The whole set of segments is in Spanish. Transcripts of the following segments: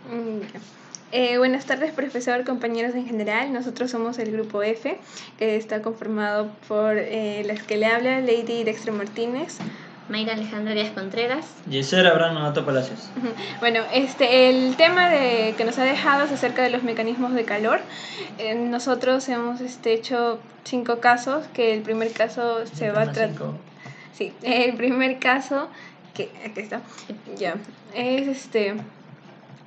Ya. Buenas tardes, profesor, compañeros en general. Nosotros somos el grupo F, que está conformado por las que le habla, Lady Dexter Martínez. Mayra Alejandra Díaz Contreras. Gisela Abraham Novato Palacios. Bueno, el tema que nos ha dejado es acerca de los mecanismos de calor. Nosotros hemos hecho 5 casos, que el primer caso se va a tratar... Sí, el primer caso, que aquí está, ya, es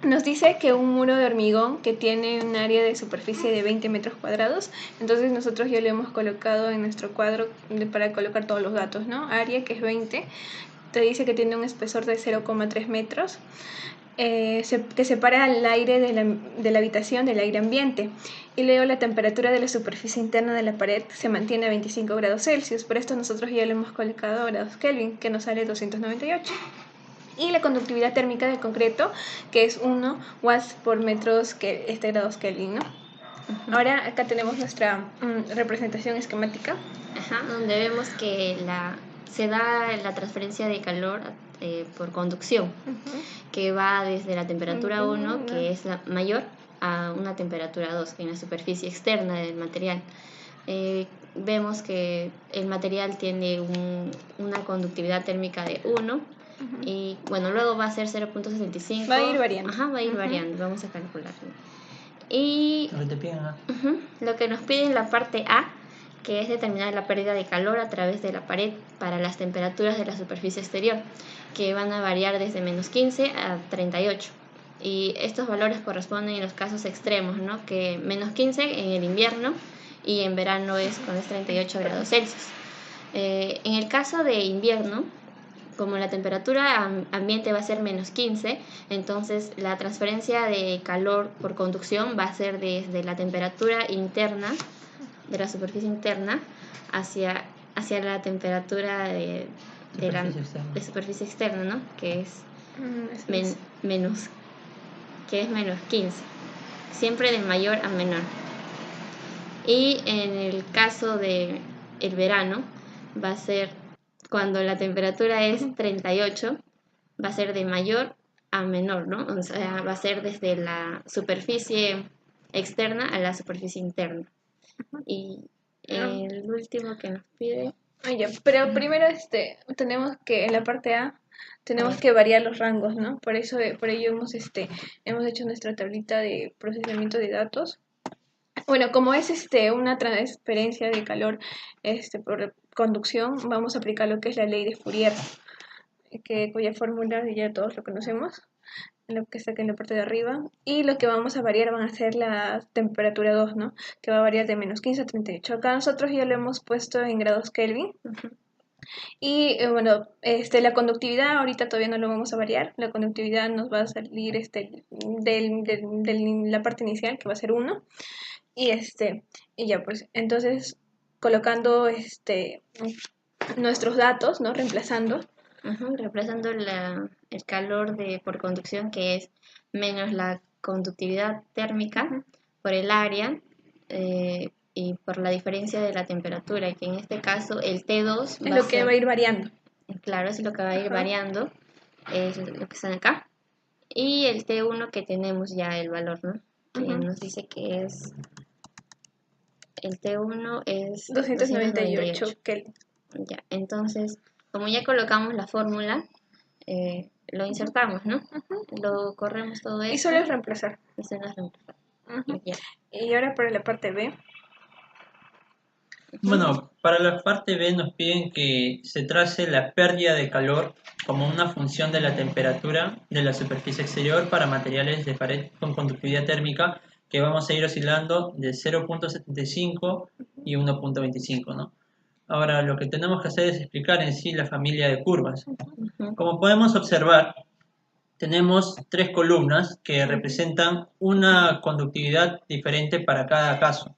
nos dice que un muro de hormigón que tiene un área de superficie de 20 metros cuadrados, entonces nosotros ya lo hemos colocado en nuestro cuadro para colocar todos los datos, ¿no? Área que es 20, te dice que tiene un espesor de 0,3 metros, que separa el aire de la habitación del aire ambiente. Y luego la temperatura de la superficie interna de la pared se mantiene a 25 grados Celsius, por esto nosotros ya lo hemos colocado a grados Kelvin, que nos sale 298. Y la conductividad térmica del concreto, que es 1 watts por metros grados Kelvin, ¿no? Ahora acá tenemos nuestra representación esquemática. Donde vemos que se da la transferencia de calor por conducción, que va desde la temperatura 1, que es la mayor, a una temperatura 2, en la superficie externa del material. Vemos que el material tiene una conductividad térmica de 1, y bueno, luego va a ser 0.65. Va a ir variando. Va a ir variando, vamos a calcularlo. Y lo que nos pide en la parte A, que es determinar la pérdida de calor a través de la pared para las temperaturas de la superficie exterior, que van a variar desde menos 15 a 38. Y estos valores corresponden en los casos extremos, ¿no? Que menos 15 en el invierno y en verano es 38 grados Celsius. En el caso de invierno, como la temperatura ambiente va a ser menos 15, entonces la transferencia de calor por conducción va a ser desde la temperatura interna, de la superficie interna, hacia la temperatura de superficie externa, ¿no? Que es menos 15, siempre de mayor a menor. Y en el caso de el verano, va a ser cuando la temperatura es 38, va a ser de mayor a menor, ¿no? O sea, va a ser desde la superficie externa a la superficie interna. Y el último que nos pide... Pero primero tenemos que, en la parte A, tenemos que variar los rangos, ¿no? Por ello hemos hecho nuestra tablita de procesamiento de datos. Bueno, como es una transferencia de calor por conducción, vamos a aplicar lo que es la ley de Fourier, cuya fórmula ya todos lo conocemos, lo que está aquí en la parte de arriba. Y lo que vamos a variar van a ser la temperatura 2, ¿no? Que va a variar de menos 15 a 38. Acá nosotros ya lo hemos puesto en grados Kelvin. Y bueno, la conductividad ahorita todavía no lo vamos a variar. La conductividad nos va a salir de la parte inicial, que va a ser 1. Y ya pues, entonces colocando nuestros datos, ¿no? Reemplazando el calor por conducción, que es menos la conductividad térmica por el área y por la diferencia de la temperatura, que en este caso el T2 es lo que va a ir variando. Claro, es lo que va a ir variando, es lo que está acá. Y el T1, que tenemos ya el valor, ¿no? Que nos dice que es... El T1 es 298 Kelvin. Ya, entonces, como ya colocamos la fórmula, lo insertamos, ¿no? Lo corremos todo esto. Y solo es reemplazar. Y ahora para la parte B. Bueno, para la parte B nos piden que se trace la pérdida de calor como una función de la temperatura de la superficie exterior para materiales de pared con conductividad térmica que vamos a ir oscilando de 0.75 y 1.25, ¿no? Ahora, lo que tenemos que hacer es explicar en sí la familia de curvas. Como podemos observar, tenemos 3 columnas que representan una conductividad diferente para cada caso.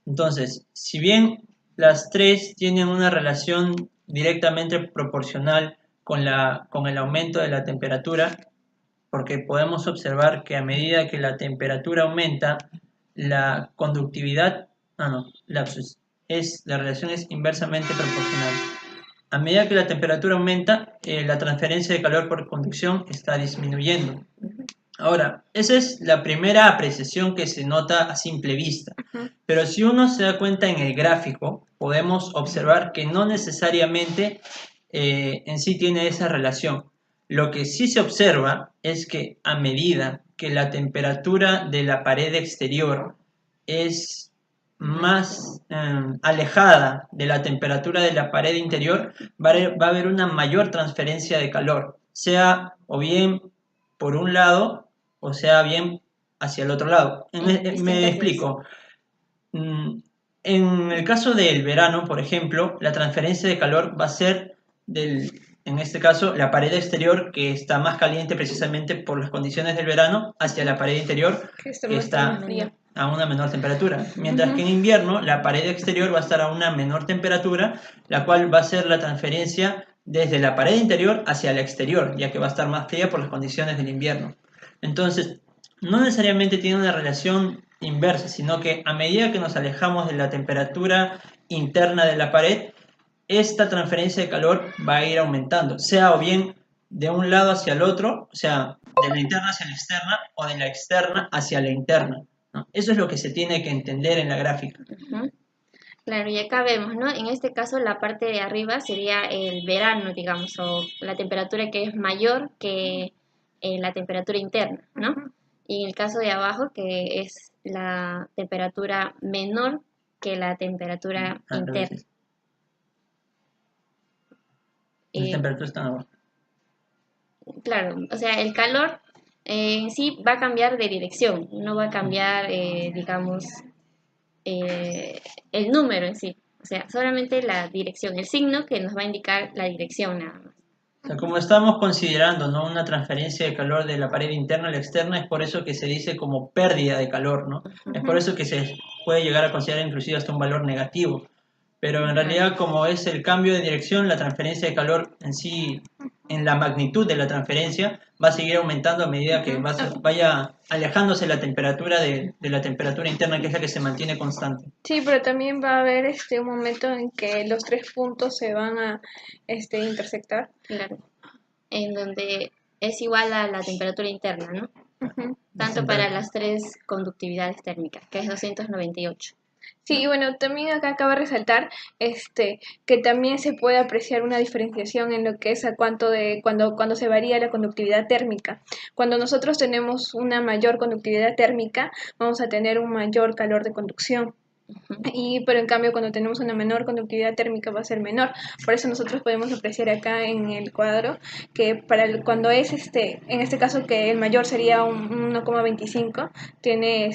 Entonces, si bien las 3 tienen una relación directamente proporcional con el aumento de la temperatura, porque podemos observar que a medida que la temperatura aumenta, la conductividad, la relación es inversamente proporcional. A medida que la temperatura aumenta, la transferencia de calor por conducción está disminuyendo. Ahora, esa es la primera apreciación que se nota a simple vista. Pero si uno se da cuenta en el gráfico, podemos observar que no necesariamente en sí tiene esa relación. Lo que sí se observa es que a medida que la temperatura de la pared exterior es más alejada de la temperatura de la pared interior, va a haber una mayor transferencia de calor, sea o bien por un lado o sea bien hacia el otro lado. Me explico. En el caso del verano, por ejemplo, la transferencia de calor va a ser en este caso, la pared exterior que está más caliente precisamente por las condiciones del verano hacia la pared interior que está a una menor temperatura. Mientras que en invierno la pared exterior va a estar a una menor temperatura, la cual va a ser la transferencia desde la pared interior hacia el exterior, ya que va a estar más fría por las condiciones del invierno. Entonces, no necesariamente tiene una relación inversa, sino que a medida que nos alejamos de la temperatura interna de la pared, esta transferencia de calor va a ir aumentando, sea o bien de un lado hacia el otro, o sea, de la interna hacia la externa o de la externa hacia la interna, ¿no? Eso es lo que se tiene que entender en la gráfica. Claro, y acá vemos, ¿no? En este caso la parte de arriba sería el verano, digamos, o la temperatura que es mayor que la temperatura interna, ¿no? Y en el caso de abajo, que es la temperatura menor que la temperatura interna. Las temperaturas están abajo. Claro, o sea, el calor en sí va a cambiar de dirección, no va a cambiar, digamos, el número en sí. O sea, solamente la dirección, el signo que nos va a indicar la dirección nada más. O sea, como estamos considerando, ¿no?, una transferencia de calor de la pared interna a la externa, es por eso que se dice como pérdida de calor, ¿no? Es por eso que se puede llegar a considerar inclusive hasta un valor negativo. Pero en realidad, como es el cambio de dirección, la transferencia de calor en sí, en la magnitud de la transferencia, va a seguir aumentando a medida que vaya alejándose la temperatura de la temperatura interna, que es la que se mantiene constante. Sí, pero también va a haber un momento en que los tres puntos se van a intersectar. Claro. En donde es igual a la temperatura interna, ¿no? Tanto para las tres conductividades térmicas, que es 298. Sí, bueno, también acá cabe resaltar que también se puede apreciar una diferenciación en lo que es a cuánto de cuando se varía la conductividad térmica. Cuando nosotros tenemos una mayor conductividad térmica, vamos a tener un mayor calor de conducción. Pero en cambio cuando tenemos una menor conductividad térmica va a ser menor. Por eso nosotros podemos apreciar acá en el cuadro que cuando es en este caso que el mayor sería un 1,25, tiene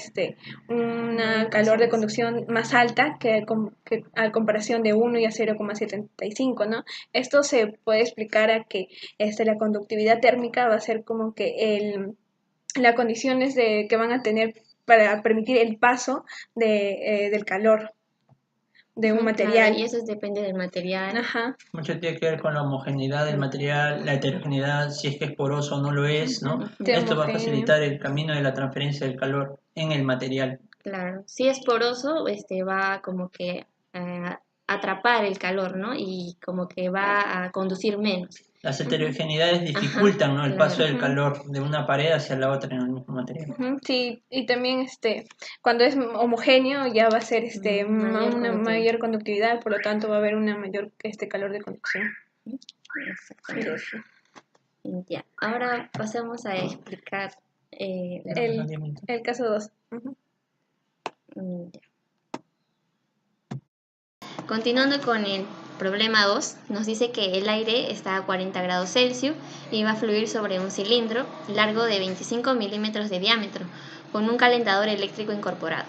una calor de conducción más alta que a comparación de 1 y a 0,75, ¿no? Esto se puede explicar a que la conductividad térmica va a ser como que las condiciones que van a tener para permitir el paso del calor de un material. Claro, y eso depende del material. Ajá. Mucho tiene que ver con la homogeneidad del material, la heterogeneidad, si es que es poroso o no lo es, ¿no? Esto va a facilitar el camino de la transferencia del calor en el material. Claro, si es poroso, va como que a atrapar el calor, ¿no? Y como que va a conducir menos. Las heterogeneidades dificultan, ¿no?, el paso del calor de una pared hacia la otra en el mismo material. Sí, y también cuando es homogéneo ya va a ser una mayor conductividad, por lo tanto va a haber una mayor calor de conducción. Ya, ahora pasamos a explicar el caso 2. Continuando con el problema 2, nos dice que el aire está a 40 grados Celsius y va a fluir sobre un cilindro largo de 25 milímetros de diámetro, con un calentador eléctrico incorporado.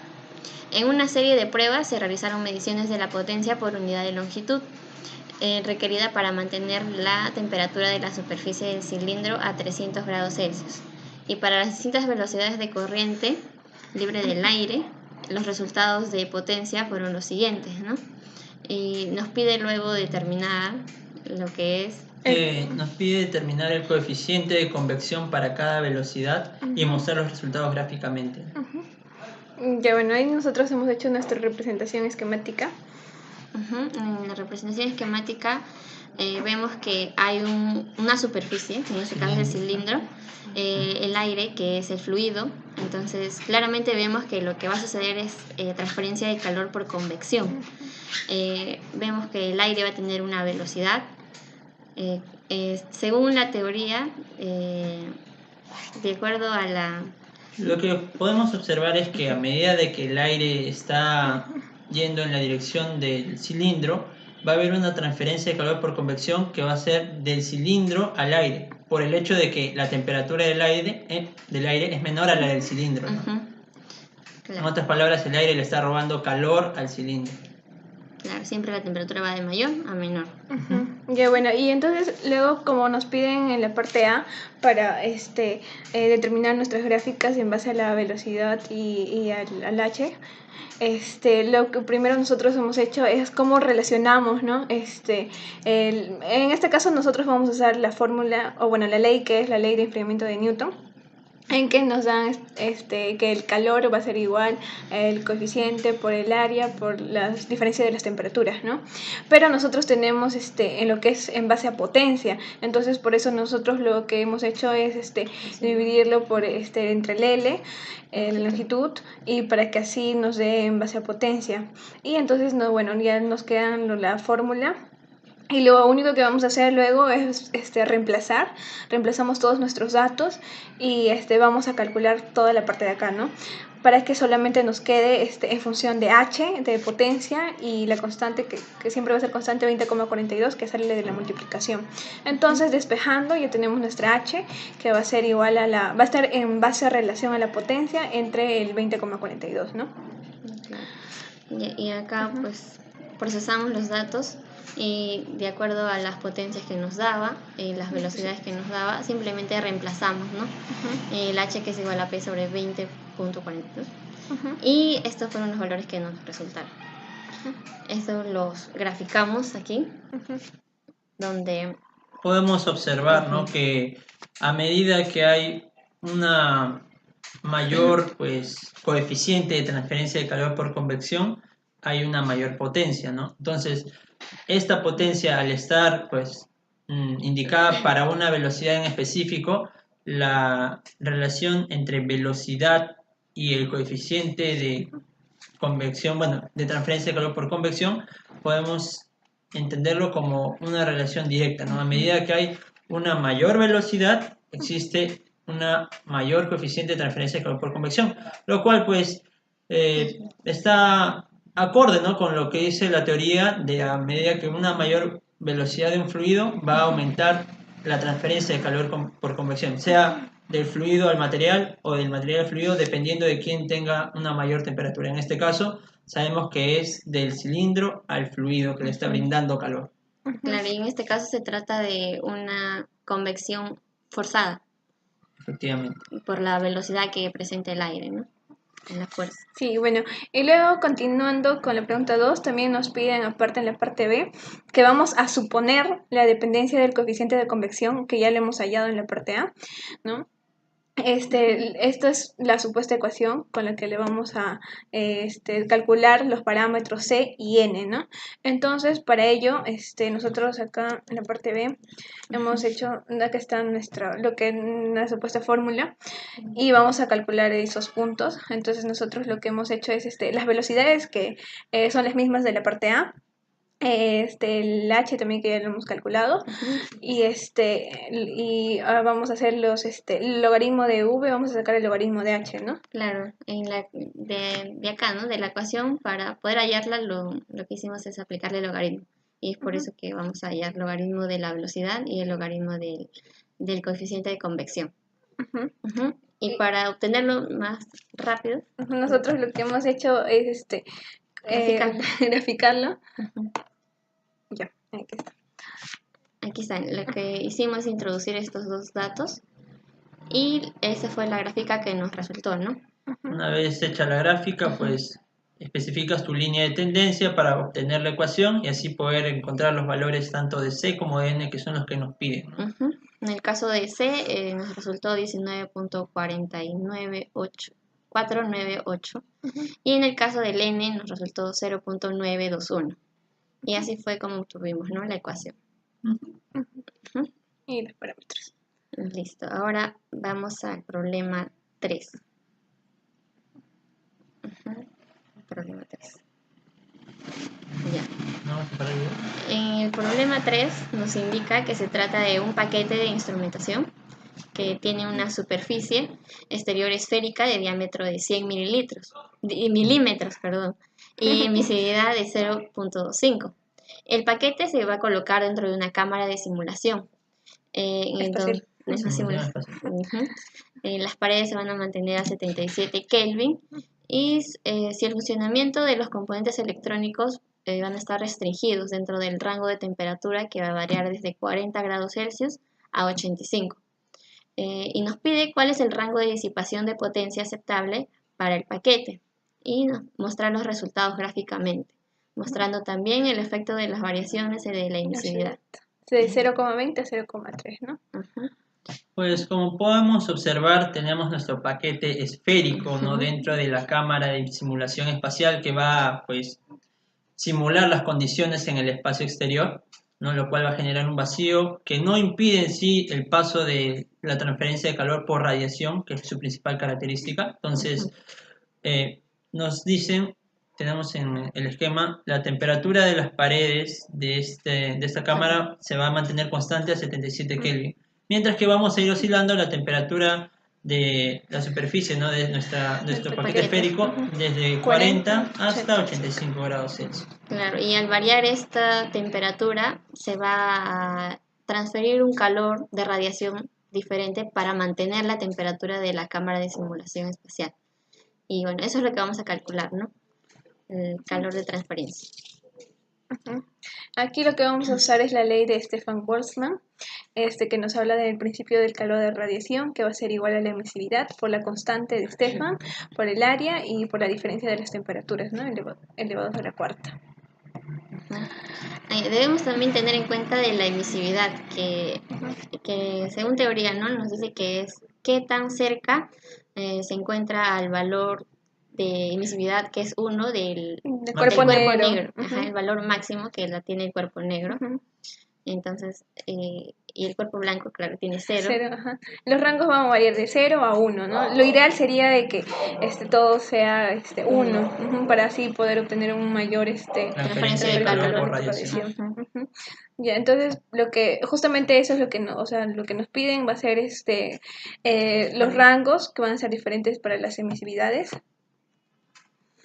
En una serie de pruebas se realizaron mediciones de la potencia por unidad de longitud requerida para mantener la temperatura de la superficie del cilindro a 300 grados Celsius. Y para las distintas velocidades de corriente libre del aire, los resultados de potencia fueron los siguientes, ¿no? Y nos pide luego determinar lo que es... Nos pide determinar el coeficiente de convección para cada velocidad y mostrar los resultados gráficamente. Ya bueno, ahí nosotros hemos hecho nuestra representación esquemática. En la representación esquemática vemos que hay una superficie, que en este caso es el cilindro, el aire, que es el fluido. Entonces claramente vemos que lo que va a suceder es transferencia de calor por convección. Vemos que el aire va a tener una velocidad. Según la teoría, de acuerdo a la... Lo que podemos observar es que a medida de que el aire está yendo en la dirección del cilindro, va a haber una transferencia de calor por convección que va a ser del cilindro al aire, por el hecho de que la temperatura del aire es menor a la del cilindro, ¿no? Claro. En otras palabras, el aire le está robando calor al cilindro. Claro, siempre la temperatura va de mayor a menor. Ya, bueno, y entonces luego, como nos piden en la parte A para determinar nuestras gráficas en base a la velocidad y al H, lo que primero nosotros hemos hecho es cómo relacionamos, ¿no? En este caso nosotros vamos a usar la fórmula, o bueno, la ley, que es la ley de enfriamiento de Newton, en que nos dan que el calor va a ser igual el coeficiente por el área por la diferencia de las temperaturas, ¿no? Pero nosotros tenemos en lo que es en base a potencia, entonces por eso nosotros lo que hemos hecho es dividirlo por entre el L, la longitud, y para que así nos dé en base a potencia. Y entonces ya nos queda la fórmula. Y lo único que vamos a hacer luego es reemplazamos todos nuestros datos y vamos a calcular toda la parte de acá, ¿no? Para que solamente nos quede en función de H, de potencia, y la constante que siempre va a ser constante 20,42, que sale de la multiplicación. Entonces, despejando, ya tenemos nuestra H, que va a ser igual va a estar en base a relación a la potencia entre el 20,42, ¿no? Y acá pues procesamos los datos y de acuerdo a las potencias que nos daba y las velocidades que nos daba, simplemente reemplazamos, ¿no? El H, que es igual a P sobre 20,42. Y estos fueron los valores que nos resultaron. Estos los graficamos aquí, donde podemos observar, ¿no? Que a medida que hay una mayor coeficiente de transferencia de calor por convección, hay una mayor potencia, ¿no? Entonces, esta potencia, al estar indicada para una velocidad en específico, la relación entre velocidad y el coeficiente de convección, de transferencia de calor por convección, podemos entenderlo como una relación directa, ¿no? A medida que hay una mayor velocidad, existe una mayor coeficiente de transferencia de calor por convección, lo cual está acorde, ¿no? Con lo que dice la teoría de a medida que una mayor velocidad de un fluido va a aumentar la transferencia de calor por convección, sea del fluido al material o del material al fluido, dependiendo de quién tenga una mayor temperatura. En este caso, sabemos que es del cilindro al fluido que le está brindando calor. Claro, y en este caso se trata de una convección forzada. Efectivamente. Por la velocidad que presenta el aire, ¿no? En la fuerza. Sí, bueno, y luego continuando con la pregunta 2, también nos piden aparte en la parte B que vamos a suponer la dependencia del coeficiente de convección que ya le hemos hallado en la parte A, ¿no? Esta es la supuesta ecuación con la que le vamos a calcular los parámetros C y N, ¿no? Entonces, para ello, nosotros acá en la parte B hemos hecho, acá está la supuesta fórmula, y vamos a calcular esos puntos. Entonces, nosotros lo que hemos hecho es las velocidades que son las mismas de la parte A, el H también, que ya lo hemos calculado, y vamos a hacer el logaritmo de V, vamos a sacar el logaritmo de H, ¿no? Claro, de acá, ¿no? De la ecuación, para poder hallarla, lo que hicimos es aplicarle el logaritmo, y es por eso que vamos a hallar el logaritmo de la velocidad y el logaritmo del coeficiente de convección. Y para obtenerlo más rápido, nosotros lo que hemos hecho es graficarlo. Ya, aquí está. Aquí está. Lo que hicimos es introducir estos dos datos y esa fue la gráfica que nos resultó, ¿no? Una vez hecha la gráfica, especificas tu línea de tendencia para obtener la ecuación y así poder encontrar los valores tanto de C como de N, que son los que nos piden, ¿no? En el caso de C nos resultó 19,498 y en el caso del N nos resultó 0,921. Y así fue como obtuvimos, ¿no? La ecuación. Y los parámetros. Listo, ahora vamos al problema 3. Problema 3. Ya. En el problema 3 nos indica que se trata de un paquete de instrumentación que tiene una superficie exterior esférica de diámetro de 100 milímetros, y emisividad de 0.25. El paquete se va a colocar dentro de una cámara de simulación. Las paredes se van a mantener a 77 Kelvin y si el funcionamiento de los componentes electrónicos van a estar restringidos dentro del rango de temperatura que va a variar desde 40 grados Celsius a 85. Y nos pide cuál es el rango de disipación de potencia aceptable para el paquete y mostrar los resultados gráficamente, mostrando también el efecto de las variaciones de la emisividad. De 0,20 a 0,3, ¿no? Pues como podemos observar, tenemos nuestro paquete esférico, ¿no? Dentro de la cámara de simulación espacial que va a simular las condiciones en el espacio exterior, ¿no? Lo cual va a generar un vacío que no impide en sí el paso de la transferencia de calor por radiación, que es su principal característica. Entonces, nos dicen, tenemos en el esquema, la temperatura de las paredes de esta cámara se va a mantener constante a 77 Kelvin, mientras que vamos a ir oscilando la temperatura de la superficie, ¿no? De nuestro paquete esférico desde 40 hasta 85 grados Celsius. Claro, y al variar esta temperatura se va a transferir un calor de radiación diferente para mantener la temperatura de la cámara de simulación espacial. Y bueno, eso es lo que vamos a calcular, ¿no? El calor de transferencia. Aquí lo que vamos a usar es la ley de Stefan Boltzmann, que nos habla del principio del calor de radiación, que va a ser igual a la emisividad por la constante de Stefan, por el área y por la diferencia de las temperaturas, ¿no? Elevados a la cuarta. Debemos también tener en cuenta de la emisividad, que según teoría, ¿no? Nos dice que es qué tan cerca se encuentra al valor de emisividad, que es 1 del cuerpo negro. El valor máximo que la tiene el cuerpo negro. Entonces, y el cuerpo blanco, claro, tiene 0. Los rangos van a variar de 0 a 1, ¿no? Lo ideal sería de que todo sea 1, para así poder obtener un mayor transferencia de calor por radiación. Ya, entonces justamente eso es lo que nos piden va a ser los rangos que van a ser diferentes para las emisividades.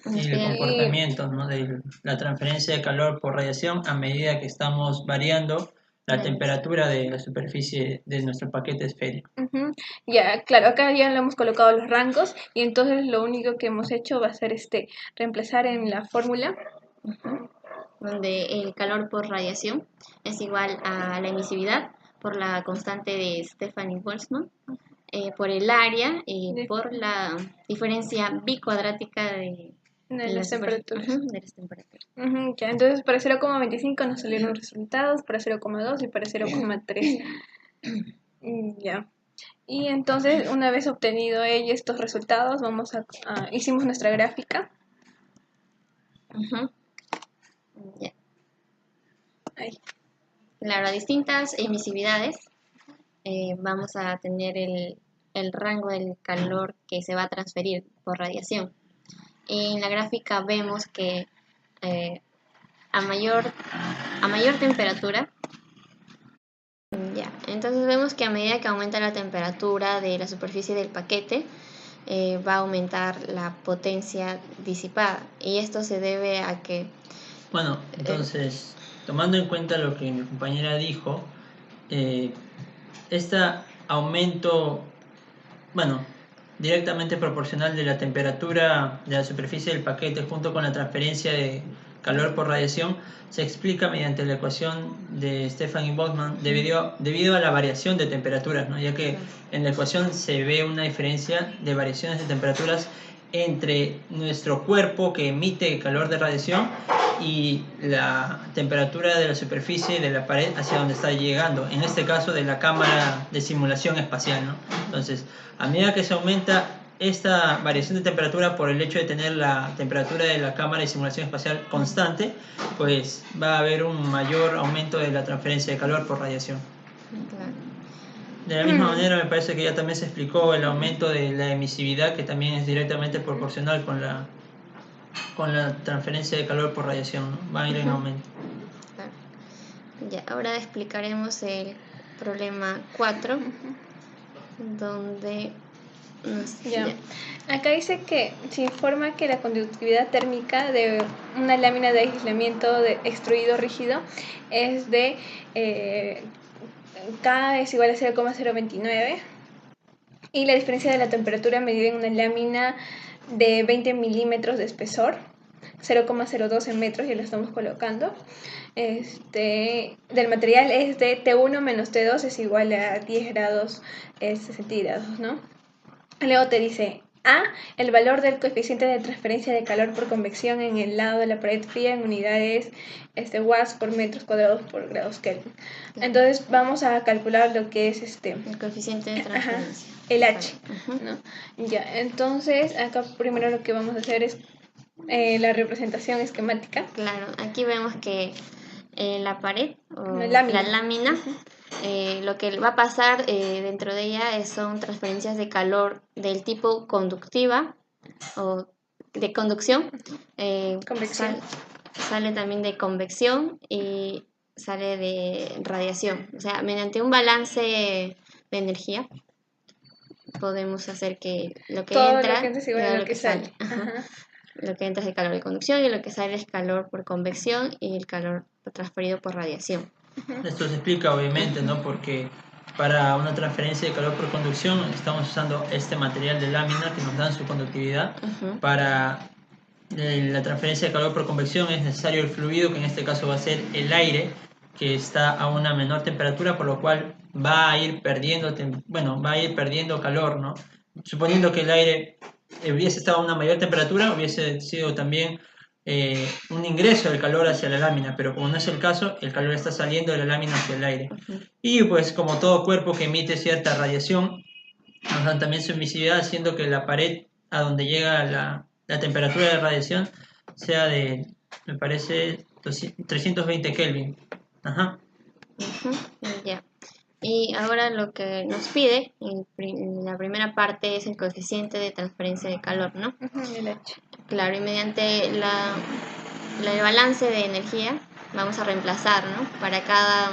Y el comportamiento, ¿no? De la transferencia de calor por radiación a medida que estamos variando la temperatura de la superficie de nuestro paquete esférico. Ya, claro, acá ya le hemos colocado los rangos y entonces lo único que hemos hecho va a ser reemplazar en la fórmula. Donde el calor por radiación es igual a la emisividad por la constante de Stefan Boltzmann, por el área y por la diferencia bicuadrática de las temperaturas. Ya, entonces para 0,25 nos salieron los resultados, para 0,2 y para 0,3. Ya. Y entonces, una vez obtenido estos resultados, hicimos nuestra gráfica. Ya. Claro, a distintas emisividades vamos a tener el rango del calor que se va a transferir por radiación. En la gráfica vemos que a mayor temperatura, entonces vemos que a medida que aumenta la temperatura de la superficie del paquete, va a aumentar la potencia disipada. Y esto se debe a que... Bueno, entonces, tomando en cuenta lo que mi compañera dijo, este aumento, directamente proporcional de la temperatura de la superficie del paquete junto con la transferencia de calor por radiación se explica mediante la ecuación de Stefan Boltzmann debido a la variación de temperaturas, ¿no? Ya que en la ecuación se ve una diferencia de variaciones de temperaturas entre nuestro cuerpo que emite calor de radiación y la temperatura de la superficie de la pared hacia donde está llegando, en este caso de la cámara de simulación espacial, ¿no? Entonces, a medida que se aumenta esta variación de temperatura, por el hecho de tener la temperatura de la cámara de simulación espacial constante, pues va a haber un mayor aumento de la transferencia de calor por radiación. Claro. De la misma manera, me parece que ya también se explicó el aumento de la emisividad, que también es directamente proporcional con la transferencia de calor por radiación, ¿no? Va a ir en aumento. Claro. Ya, ahora explicaremos el problema 4, donde ya. Acá dice que se informa que la conductividad térmica de una lámina de aislamiento de extruido rígido es de K es igual a 0,029 y la diferencia de la temperatura medida en una lámina de 20 milímetros de espesor, 0,012 metros, ya lo estamos colocando, del material es de T1 menos T2 es igual a 10 grados centígrados, ¿no? Luego te dice A, el valor del coeficiente de transferencia de calor por convección en el lado de la pared fría en unidades watts por metros cuadrados por grados Kelvin. Entonces vamos a calcular lo que es el coeficiente de transferencia. El H, ¿no? Ya, entonces acá primero lo que vamos a hacer es la representación esquemática. Claro, aquí vemos que la pared o la lámina, lo que va a pasar dentro de ella son transferencias de calor del tipo conductiva o de conducción. Convección. Sale también de convección y sale de radiación. O sea, mediante un balance de energía podemos hacer que lo que todo entra lo que entra es igual a lo que sale. Lo que entra es el calor de conducción y lo que sale es calor por convección y el calor transferido por radiación. Esto se explica obviamente, ¿no? Porque para una transferencia de calor por conducción estamos usando este material de lámina que nos da su conductividad. Para la transferencia de calor por convección es necesario el fluido, que en este caso va a ser el aire, que está a una menor temperatura, por lo cual va a ir perdiendo calor, ¿no? Suponiendo que el aire hubiese estado a una mayor temperatura, hubiese sido también un ingreso del calor hacia la lámina, pero como no es el caso, el calor está saliendo de la lámina hacia el aire. Y pues como todo cuerpo que emite cierta radiación, nos dan también su emisividad, haciendo que la pared a donde llega la temperatura de radiación sea de, me parece, 320 Kelvin. Ajá. Ya. Y ahora lo que nos pide en la primera parte es el coeficiente de transferencia de calor, ¿no? El H. Claro, y mediante el balance de energía vamos a reemplazar, ¿no? Para cada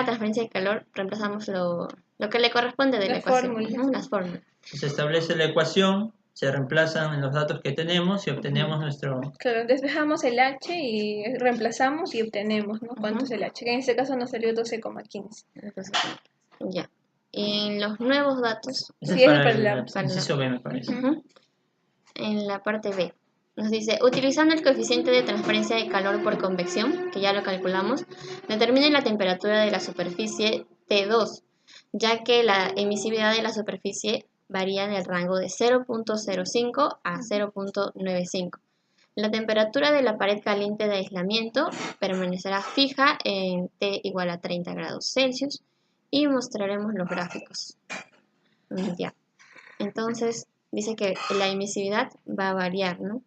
transferencia de calor reemplazamos lo que le corresponde de la ecuación, las fórmulas. Se establece la ecuación, se reemplazan los datos que tenemos y obtenemos nuestro... Claro, despejamos el H y reemplazamos y obtenemos, ¿no? ¿Cuánto es el H? Que en este caso nos salió 12,15. Ya. En los nuevos datos... Sí, es para el inciso B, me parece. En la parte B. Nos dice, utilizando el coeficiente de transferencia de calor por convección, que ya lo calculamos, determine la temperatura de la superficie T2, ya que la emisividad de la superficie varía en el rango de 0.05 a 0.95. La temperatura de la pared caliente de aislamiento permanecerá fija en T igual a 30 grados Celsius y mostraremos los gráficos. Ya. Entonces, dice que la emisividad va a variar, ¿no?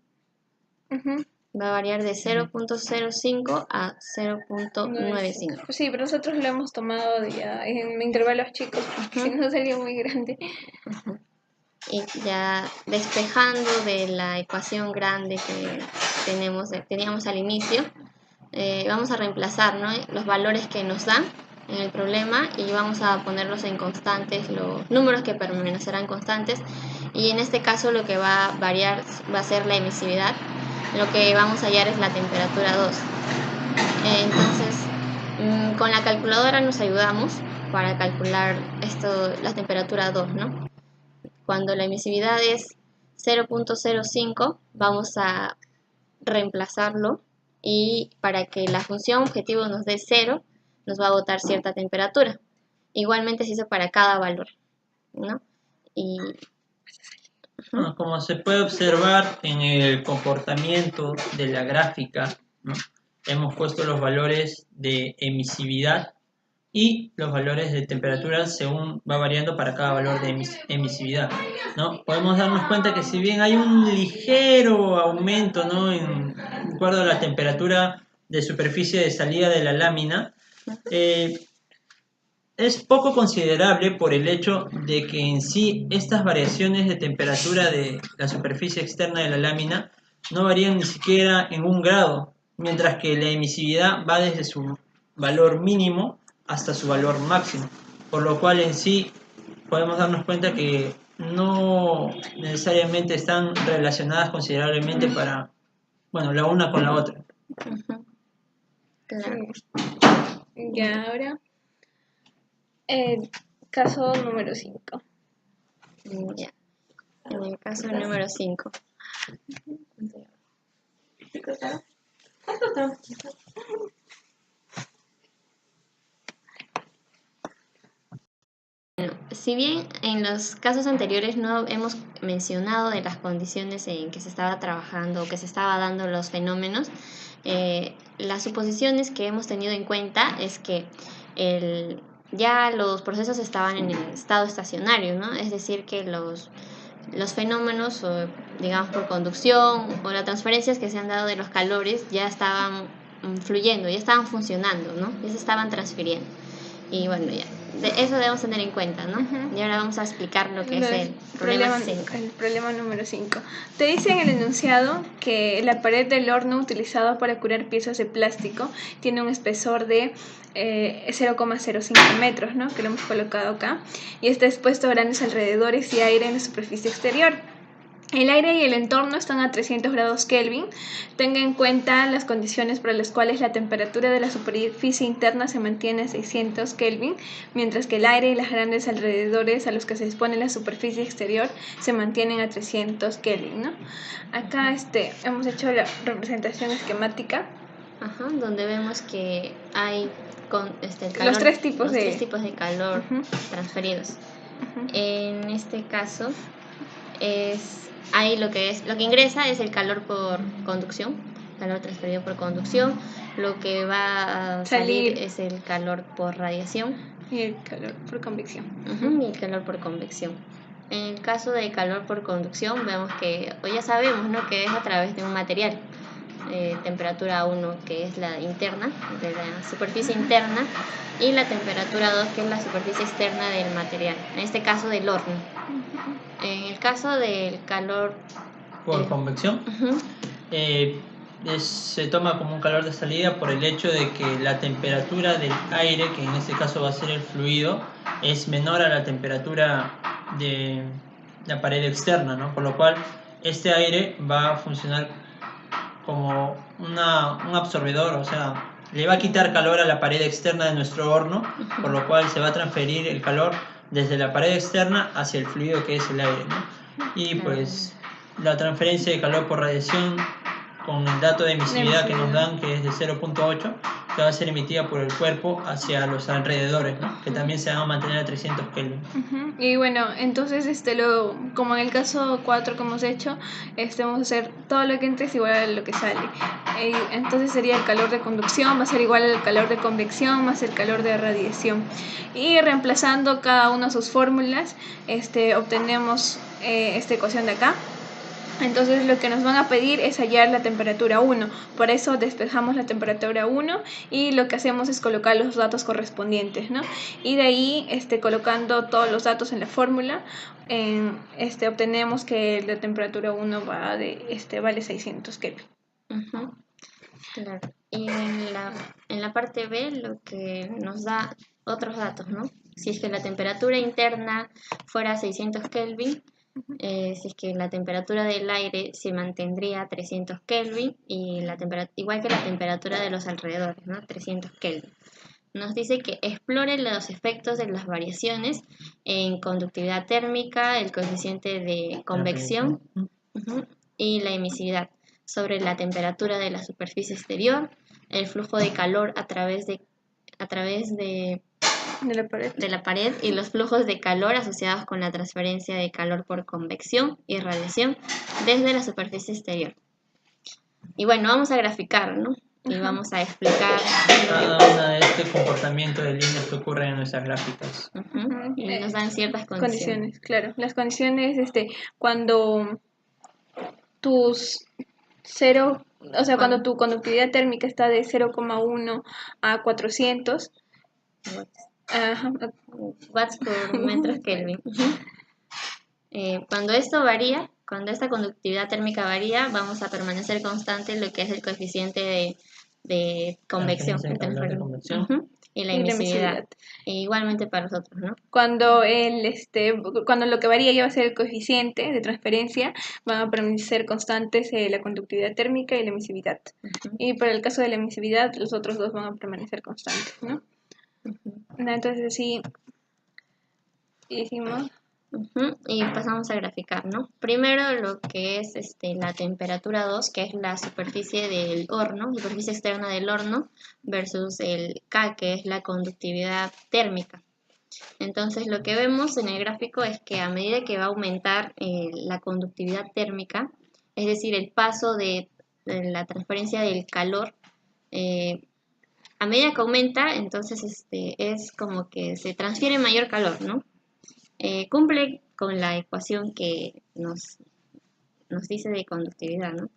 Va a variar de 0.05 a 0.95. Sí, pero nosotros lo hemos tomado ya en intervalos chicos, porque si no sería muy grande. Y ya despejando de la ecuación grande que teníamos al inicio, vamos a reemplazar, ¿no?, los valores que nos dan en el problema y vamos a ponerlos en constantes, los números que permanecerán constantes, y en este caso lo que va a variar va a ser la emisividad. Lo que vamos a hallar es la temperatura 2. Entonces, con la calculadora nos ayudamos para calcular la temperatura 2, ¿no? Cuando la emisividad es 0.05, vamos a reemplazarlo, y para que la función objetivo nos dé 0, nos va a botar cierta temperatura. Igualmente se hizo para cada valor, ¿no? Y bueno, como se puede observar en el comportamiento de la gráfica, ¿no?, hemos puesto los valores de emisividad y los valores de temperatura según va variando para cada valor de emisividad, ¿no? Podemos darnos cuenta que si bien hay un ligero aumento, ¿no?, en acuerdo a la temperatura de superficie de salida de la lámina, es poco considerable por el hecho de que en sí estas variaciones de temperatura de la superficie externa de la lámina no varían ni siquiera en 1 grado, mientras que la emisividad va desde su valor mínimo hasta su valor máximo, por lo cual en sí podemos darnos cuenta que no necesariamente están relacionadas considerablemente para, bueno, la una con la otra. Claro. Ya, ahora caso número 5. Ya. En el caso número 5. Bueno, si bien en los casos anteriores no hemos mencionado de las condiciones en que se estaba trabajando o que se estaba dando los fenómenos, las suposiciones que hemos tenido en cuenta es que ya los procesos estaban en el estado estacionario, ¿no? Es decir, que los fenómenos, digamos por conducción o las transferencias que se han dado de los calores ya estaban fluyendo, ya estaban funcionando, ¿no? Ya se estaban transfiriendo. Y bueno, ya, eso debemos tener en cuenta, ¿no? Y ahora vamos a explicar lo que es el problema 5. El problema número 5. Te dice en el enunciado que la pared del horno utilizado para curar piezas de plástico tiene un espesor de 0,05 metros, ¿no?, que lo hemos colocado acá, y está expuesto a grandes alrededores y aire en la superficie exterior. El aire y el entorno están a 300 grados Kelvin. Tenga en cuenta las condiciones por las cuales la temperatura de la superficie interna se mantiene a 600 Kelvin, mientras que el aire y los grandes alrededores a los que se expone la superficie exterior se mantienen a 300 Kelvin, ¿no? Acá hemos hecho la representación esquemática. Ajá, donde vemos que hay el calor, los tres tipos de calor transferidos. En este caso hay lo que ingresa es el calor por conducción, calor transferido por conducción. Lo que va a salir es el calor por radiación y el calor por convección. Y el calor por convección. En el caso de calor por conducción vemos que, o ya sabemos, ¿no?, que es a través de un material, temperatura 1, que es la interna, de la superficie interna, y la temperatura 2, que es la superficie externa del material, en este caso del horno. En el caso del calor por convección, se toma como un calor de salida por el hecho de que la temperatura del aire, que en este caso va a ser el fluido, es menor a la temperatura de la pared externa, ¿no? Por lo cual este aire va a funcionar como un absorbedor, o sea, le va a quitar calor a la pared externa de nuestro horno, por lo cual se va a transferir el calor desde la pared externa hacia el fluido que es el aire, ¿no? Y pues la transferencia de calor por radiación con el dato de emisividad que nos dan, que es de 0.8, que va a ser emitida por el cuerpo hacia los alrededores, ¿no?, que también se van a mantener a 300 Kelvin. Y bueno, entonces como en el caso 4 que hemos hecho, vamos a hacer todo lo que entre es igual a lo que sale. Entonces sería el calor de conducción, va a ser igual al calor de convección más el calor de radiación. Y reemplazando cada una de sus fórmulas, obtenemos esta ecuación de acá. Entonces lo que nos van a pedir es hallar la temperatura 1, por eso despejamos la temperatura 1 y lo que hacemos es colocar los datos correspondientes, ¿no? Y de ahí, colocando todos los datos en la fórmula, obtenemos que la temperatura 1 vale 600 Kelvin. Claro. Y en la parte B lo que nos da otros datos, ¿no? Si es que la temperatura interna fuera 600 Kelvin, si es que la temperatura del aire se mantendría a 300 Kelvin y igual que la temperatura de los alrededores, ¿no?, 300 Kelvin. Nos dice que explore los efectos de las variaciones en conductividad térmica, el coeficiente de convección y la emisividad sobre la temperatura de la superficie exterior, el flujo de calor a través de la pared y los flujos de calor asociados con la transferencia de calor por convección y radiación desde la superficie exterior. Y bueno, vamos a graficar, ¿no?, y vamos a explicar cada una de este comportamiento de líneas que ocurren en nuestras gráficas. Y nos dan ciertas condiciones. Claro, las condiciones, cuando tus 0, o sea, cuando tu conductividad térmica está de 0,1 a 400 watts por metros Kelvin. Cuando esto varía, cuando esta conductividad térmica varía, vamos a permanecer constante lo que es el coeficiente de convección, y la emisividad. Igualmente para nosotros, ¿no? Cuando cuando lo que varía ya va a ser el coeficiente de transferencia, van a permanecer constantes la conductividad térmica y la emisividad. Y para el caso de la emisividad, los otros dos van a permanecer constantes, ¿no? Entonces así hicimos. Y pasamos a graficar, ¿no? Primero lo que es la temperatura 2, que es la superficie del horno, superficie externa del horno, versus el K, que es la conductividad térmica. Entonces lo que vemos en el gráfico es que a medida que va a aumentar la conductividad térmica, es decir, el paso de la transferencia del calor, a medida que aumenta, entonces es como que se transfiere mayor calor, ¿no? Cumple con la ecuación que nos dice de conductividad, ¿no?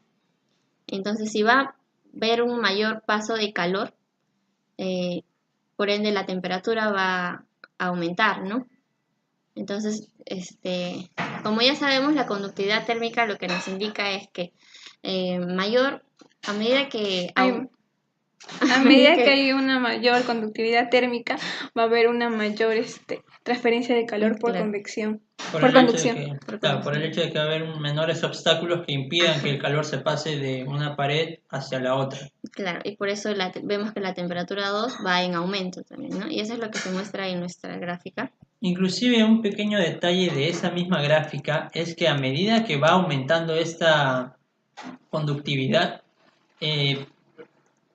Entonces, si va a haber un mayor paso de calor, por ende la temperatura va a aumentar, ¿no? Entonces, como ya sabemos, la conductividad térmica lo que nos indica es que a medida que hay una mayor conductividad térmica, va a haber una mayor transferencia de calor por convección. Por conducción. Por el hecho de que va a haber menores obstáculos que impidan que el calor se pase de una pared hacia la otra. Claro, y por eso vemos que la temperatura 2 va en aumento también, ¿no? Y eso es lo que se muestra en nuestra gráfica. Inclusive un pequeño detalle de esa misma gráfica es que a medida que va aumentando esta conductividad,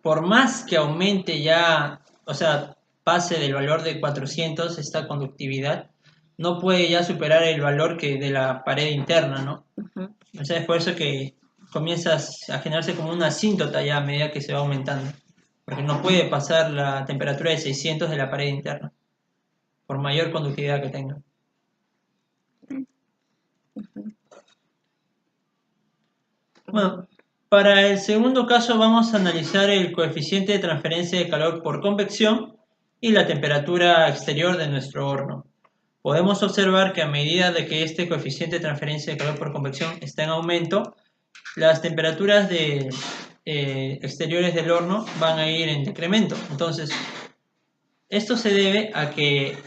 por más que aumente ya, o sea, pase del valor de 400 esta conductividad, no puede ya superar el valor que de la pared interna, ¿no? O sea, es por eso que comienza a generarse como una asíntota ya a medida que se va aumentando, porque no puede pasar la temperatura de 600 de la pared interna, por mayor conductividad que tenga. Bueno, para el segundo caso vamos a analizar el coeficiente de transferencia de calor por convección y la temperatura exterior de nuestro horno. Podemos observar que a medida de que este coeficiente de transferencia de calor por convección está en aumento, las temperaturas exteriores del horno van a ir en decremento. Entonces, esto se debe a que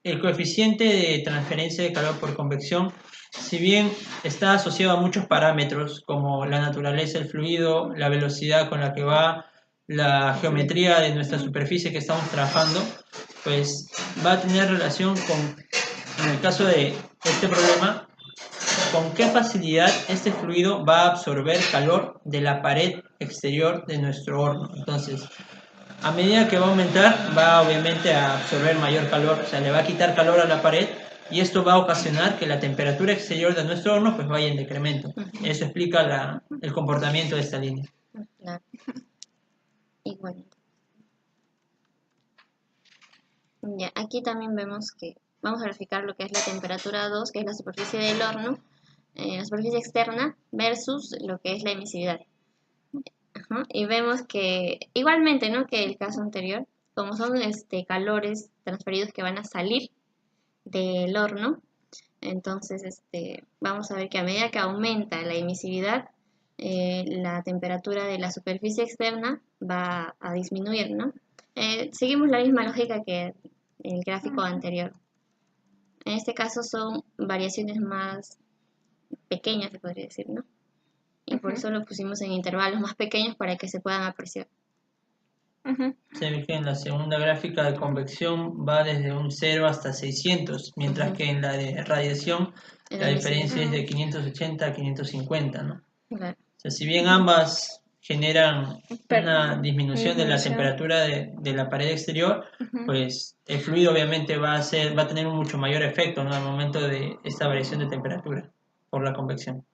el coeficiente de transferencia de calor por convección, si bien está asociado a muchos parámetros como la naturaleza del fluido, la velocidad con la que va, la geometría de nuestra superficie que estamos trabajando, pues va a tener relación con, en el caso de este problema, con qué facilidad este fluido va a absorber calor de la pared exterior de nuestro horno. Entonces, a medida que va a aumentar, va obviamente a absorber mayor calor, o sea, le va a quitar calor a la pared y esto va a ocasionar que la temperatura exterior de nuestro horno pues vaya en decremento. Eso explica el comportamiento de esta línea. Claro. Igual. Ya, aquí también vemos que vamos a graficar lo que es la temperatura 2, que es la superficie del horno, la superficie externa versus lo que es la emisividad. Y vemos que igualmente, ¿no?, que el caso anterior, como son calores transferidos que van a salir del horno, entonces vamos a ver que a medida que aumenta la emisividad, la temperatura de la superficie externa va a disminuir, ¿no? Seguimos la misma lógica que el gráfico anterior. En este caso son variaciones más pequeñas, se podría decir, ¿no? Y por eso lo pusimos en intervalos más pequeños para que se puedan apreciar. Se ve que en la segunda gráfica de convección va desde un 0 hasta 600, mientras que en la de radiación la diferencia es de 580 a 550, ¿no? Claro. O sea, si bien ambas generan una disminución de la temperatura de la pared exterior, pues el fluido obviamente va a tener un mucho mayor efecto, ¿no?, al momento de esta variación de temperatura por la convección.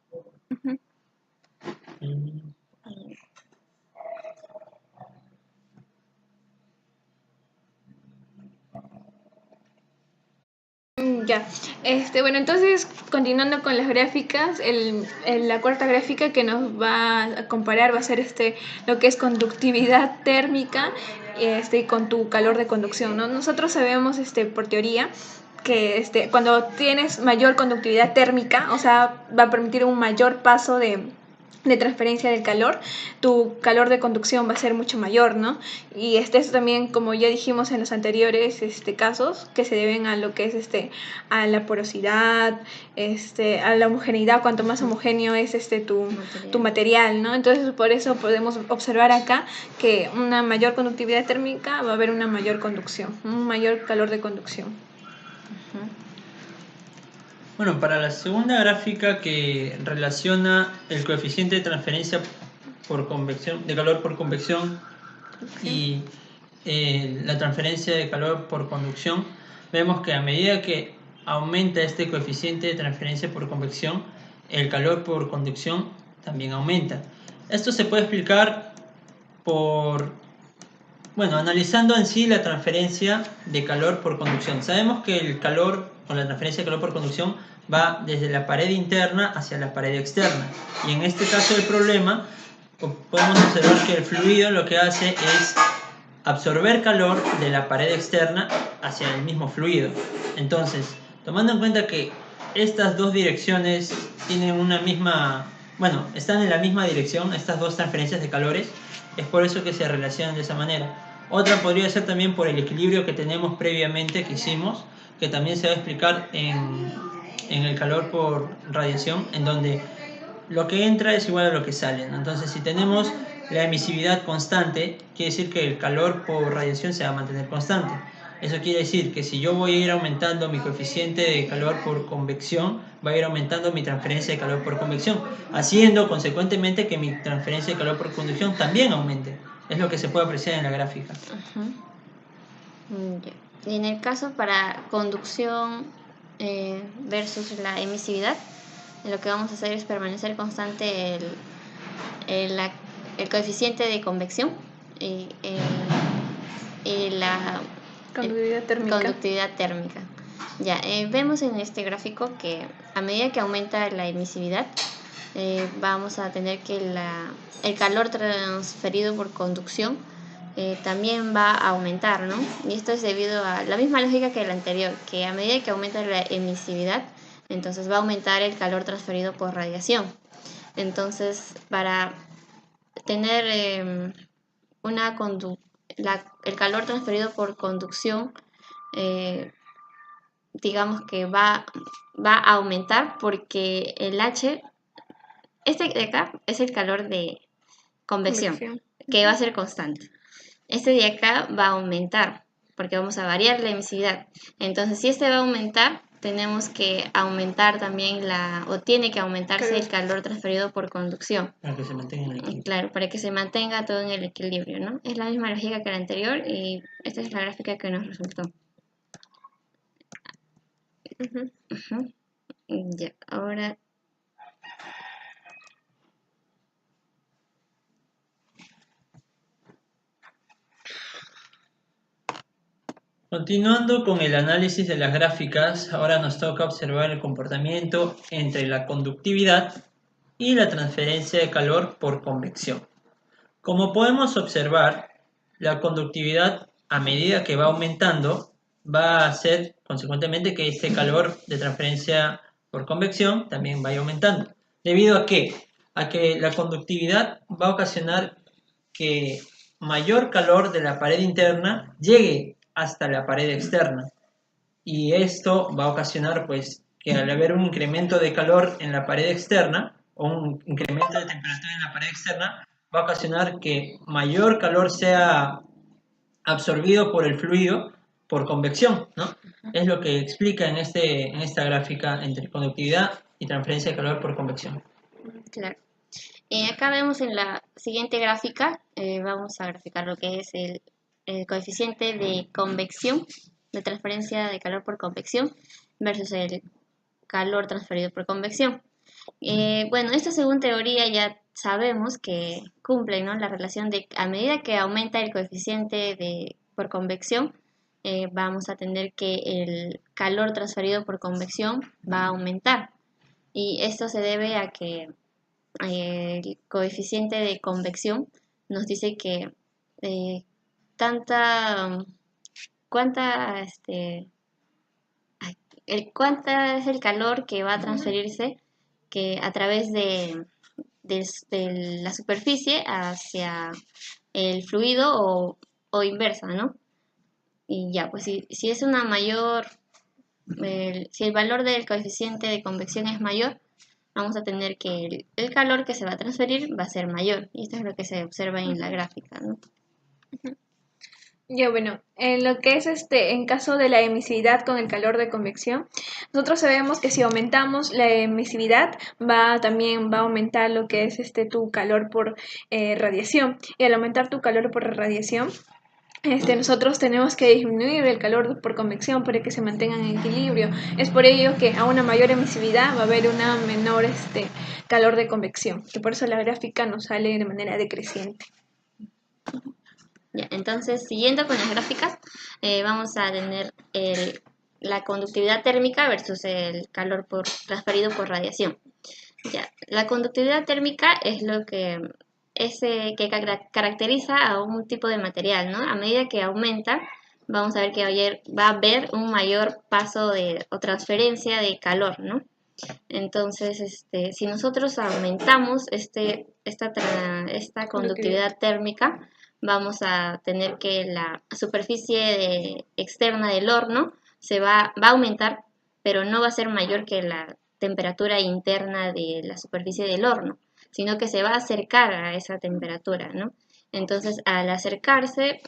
Ya, bueno, entonces continuando con las gráficas, la cuarta gráfica que nos va a comparar va a ser lo que es conductividad térmica con tu calor de conducción, ¿no? Nosotros sabemos por teoría que cuando tienes mayor conductividad térmica, o sea, va a permitir un mayor paso de transferencia del calor, tu calor de conducción va a ser mucho mayor, ¿no? Y eso también, como ya dijimos en los anteriores casos, que se deben a lo que es a la porosidad, a la homogeneidad, cuanto más homogéneo es tu material, ¿no? Entonces, por eso podemos observar acá que una mayor conductividad térmica va a haber una mayor conducción, un mayor calor de conducción. Bueno, para la segunda gráfica que relaciona el coeficiente de transferencia por convección, de calor por convección y la transferencia de calor por conducción, vemos que a medida que aumenta este coeficiente de transferencia por convección, el calor por conducción también aumenta. Esto se puede explicar analizando en sí la transferencia de calor por conducción. Sabemos que el calor, con la transferencia de calor por conducción, va desde la pared interna hacia la pared externa. Y en este caso del problema, podemos observar que el fluido lo que hace es absorber calor de la pared externa hacia el mismo fluido. Entonces, tomando en cuenta que estas dos direcciones tienen están en la misma dirección, estas dos transferencias de calores, es por eso que se relacionan de esa manera. Otra podría ser también por el equilibrio que tenemos previamente, que hicimos, que también se va a explicar en el calor por radiación, en donde lo que entra es igual a lo que sale, ¿no? Entonces, si tenemos la emisividad constante, quiere decir que el calor por radiación se va a mantener constante. Eso quiere decir que si yo voy a ir aumentando mi coeficiente de calor por convección, va a ir aumentando mi transferencia de calor por convección, haciendo consecuentemente que mi transferencia de calor por conducción también aumente. Es lo que se puede apreciar en la gráfica. Y en el caso para conducción versus la emisividad, lo que vamos a hacer es permanecer constante el coeficiente de convección y la conductividad térmica. Ya, vemos en este gráfico que a medida que aumenta la emisividad, vamos a tener que el calor transferido por conducción también va a aumentar, ¿no? Y esto es debido a la misma lógica que la anterior, que a medida que aumenta la emisividad, entonces va a aumentar el calor transferido por radiación. Entonces, para tener el calor transferido por conducción, digamos que va a aumentar porque el H, de acá es el calor de convección, que va a ser constante. Este de acá va a aumentar porque vamos a variar la emisividad. Entonces, si este va a aumentar, tenemos que aumentar también tiene que aumentarse el calor transferido por conducción. Para que se mantenga en el equilibrio. Claro, para que se mantenga todo en el equilibrio, ¿no? Es la misma lógica que la anterior y esta es la gráfica que nos resultó. Ya, ahora... Continuando con el análisis de las gráficas, ahora nos toca observar el comportamiento entre la conductividad y la transferencia de calor por convección. Como podemos observar, la conductividad, a medida que va aumentando, va a hacer consecuentemente que este calor de transferencia por convección también vaya aumentando. ¿Debido a qué? A que la conductividad va a ocasionar que mayor calor de la pared interna llegue hasta la pared externa. Y esto va a ocasionar que al haber un incremento de calor en la pared externa o un incremento de temperatura en la pared externa, va a ocasionar que mayor calor sea absorbido por el fluido por convección, ¿no? Es lo que explica en esta gráfica entre conductividad y transferencia de calor por convección. Claro. Acá vemos en la siguiente gráfica, vamos a graficar lo que es el coeficiente de convección, de transferencia de calor por convección, versus el calor transferido por convección. Esto según teoría ya sabemos que cumple, ¿no?, la relación de a medida que aumenta el coeficiente por convección, vamos a tener que el calor transferido por convección va a aumentar. Y esto se debe a que el coeficiente de convección nos dice que cuánta es el calor que va a transferirse que a través de la superficie hacia el fluido o inversa, ¿no? Y ya, pues si es una mayor, si el valor del coeficiente de convección es mayor, vamos a tener que el calor que se va a transferir va a ser mayor. Y esto es lo que se observa en la gráfica, ¿no? Ya, bueno, en lo que es en caso de la emisividad con el calor de convección, nosotros sabemos que si aumentamos la emisividad, también va a aumentar lo que es tu calor por radiación. Y al aumentar tu calor por radiación, nosotros tenemos que disminuir el calor por convección para que se mantengan en equilibrio. Es por ello que a una mayor emisividad va a haber una menor calor de convección, que por eso la gráfica nos sale de manera decreciente. Ya, entonces, siguiendo con las gráficas, vamos a tener la conductividad térmica versus el calor transferido por radiación. Ya, la conductividad térmica es lo que caracteriza a un tipo de material, ¿no? A medida que aumenta, vamos a ver que va a haber un mayor paso o transferencia de calor, ¿no? Entonces, si nosotros aumentamos esta conductividad térmica, vamos a tener que la superficie externa del horno va a aumentar, pero no va a ser mayor que la temperatura interna de la superficie del horno, sino que se va a acercar a esa temperatura, ¿no? Entonces, al acercarse,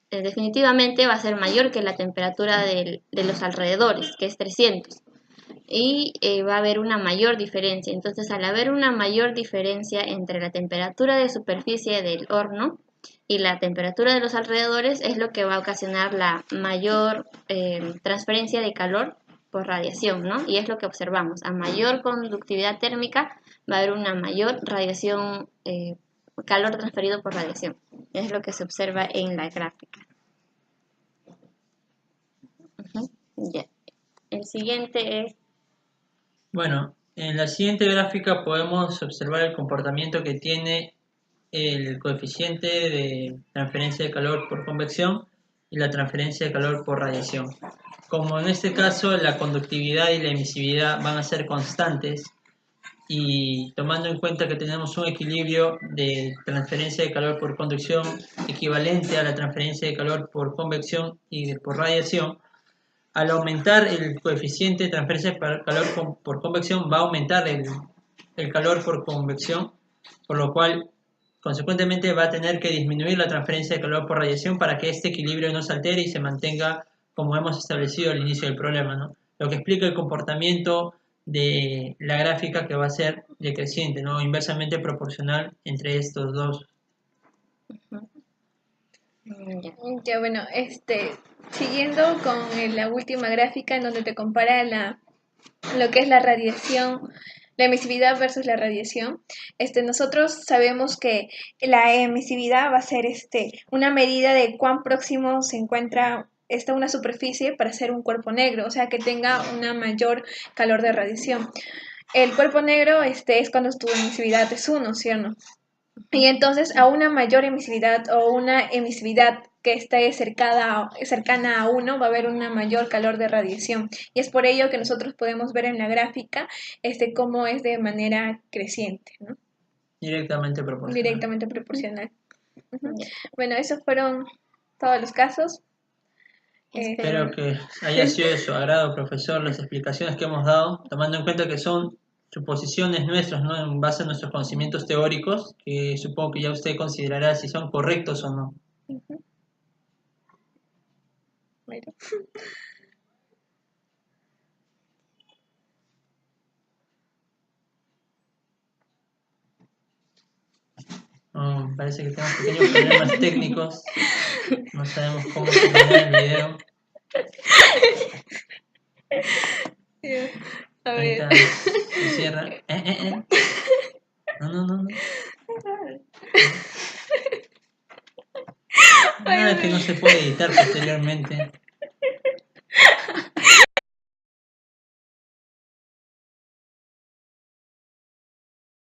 definitivamente va a ser mayor que la temperatura de los alrededores, que es 300. Y va a haber una mayor diferencia. Entonces, al haber una mayor diferencia entre la temperatura de superficie del horno y la temperatura de los alrededores, es lo que va a ocasionar la mayor transferencia de calor por radiación, ¿no? Y es lo que observamos. A mayor conductividad térmica va a haber una mayor radiación, calor transferido por radiación. Es lo que se observa en la gráfica. Ya. El siguiente es... Bueno, en la siguiente gráfica podemos observar el comportamiento que tiene el coeficiente de transferencia de calor por convección y la transferencia de calor por radiación. Como en este caso la conductividad y la emisividad van a ser constantes y tomando en cuenta que tenemos un equilibrio de transferencia de calor por conducción equivalente a la transferencia de calor por convección y por radiación, al aumentar el coeficiente de transferencia de calor por convección va a aumentar el calor por convección, por lo cual consecuentemente va a tener que disminuir la transferencia de calor por radiación para que este equilibrio no se altere y se mantenga como hemos establecido al inicio del problema, ¿no? Lo que explica el comportamiento de la gráfica que va a ser decreciente, ¿no? Inversamente proporcional entre estos dos. Ya, bueno, siguiendo con la última gráfica en donde te compara lo que es la radiación, la emisividad versus la radiación, nosotros sabemos que la emisividad va a ser una medida de cuán próximo se encuentra una superficie para ser un cuerpo negro, o sea, que tenga una mayor calor de radiación. El cuerpo negro es cuando tu emisividad es 1, ¿cierto? Y entonces a una mayor emisividad o una emisividad que esté cercana a 1 va a haber una mayor calor de radiación. Y es por ello que nosotros podemos ver en la gráfica cómo es de manera creciente, ¿no? Directamente proporcional. Directamente proporcional. Bueno, esos fueron todos los casos. Espero que haya sido de su agrado, profesor, las explicaciones que hemos dado, tomando en cuenta que son suposiciones nuestras, ¿no? En base a nuestros conocimientos teóricos, que supongo que ya usted considerará si son correctos o no. Bueno. Parece que tenemos pequeños problemas técnicos. No sabemos cómo terminar el video. A ver. Ahorita se cierra. No. Ay, que no se puede editar posteriormente.